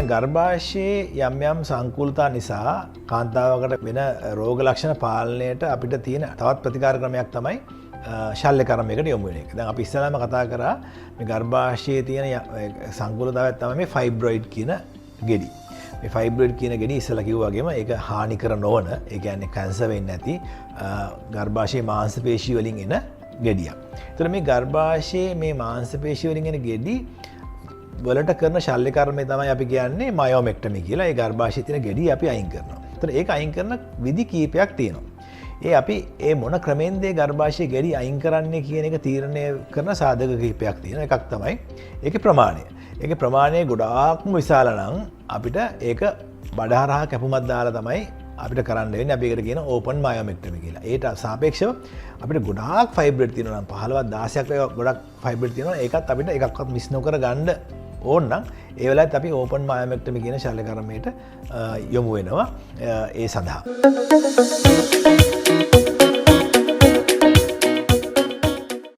ගර්භාෂයේ යම් යම් සංකූලතා නිසා කාන්තාවකට වෙන රෝග ලක්ෂණ පාලනයට අපිට තියෙන තවත් ප්‍රතිකාර ක්‍රමයක් තමයි ශල්‍ය කර්මයකට යොමු වෙන එක. දැන් අපි ඉස්සෙල්ලාම කතා කරා මේ ගර්භාෂයේ තියෙන සංකූලතාවයක් තමයි මේ ෆයිබ්‍රොයිඩ් කියන ගෙඩි. මේ ෆයිබ්‍රොයිඩ් කියන ගෙඩි ඉස්සෙල්ලා කිව්වා වගේම ඒක හානිකර නොවන, ඒ කියන්නේ කැන්සර් වෙන්නේ නැති ගර්භාෂයේ මාංශ පේශි වලින් එන ගෙඩියක්. ඒතර මේ ගර්භාෂයේ මේ මාංශ පේශි වලින් එන ගෙඩි වලට කරන ශල්‍ය කර්මය තමයි අපි කියන්නේ මයොමෙක්ටමි කියලා. ඒ ගර්භාෂයේ තියෙන ගෙඩි අපි අයින් කරනවා. ඒතර ඒක අයින් කරන විදි කීපයක් තියෙනවා. අපි මොන ක්‍රමෙන්ද ගර්භාෂයේ ගෙඩි අයින් කරන්නේ කියන එක තීරණය කරන සාධක කිහිපයක් තියෙනවා. එකක් තමයි ඒකේ ප්‍රමාණය. ඒකේ ප්‍රමාණය ගොඩාක්ම විශාල නම් අපිට ඒක බඩහරහා කැපුමක් දාලා තමයි අපිට කරන්න වෙන්නේ. අපි ඒකට කියන ඕපන් මයොමෙක්ටමි කියලා. ඒට සාපේක්ෂව අපිට ගොඩාක් ෆයිබ්‍රොයිඩ් තියෙනවා නම් 15ක් 16ක් ගොඩක් ෆයිබ්‍රොයිඩ් තියෙනවා. ඒකත් අපිට එකක්වත් මිස් නොකර ගන්න ඕන නම් ඒ වෙලාවත් අපි ඕපන් මයොමෙක්ටමි කියන ශල්‍ය කර්මයට යොමු වෙනවා ඒ සඳහා.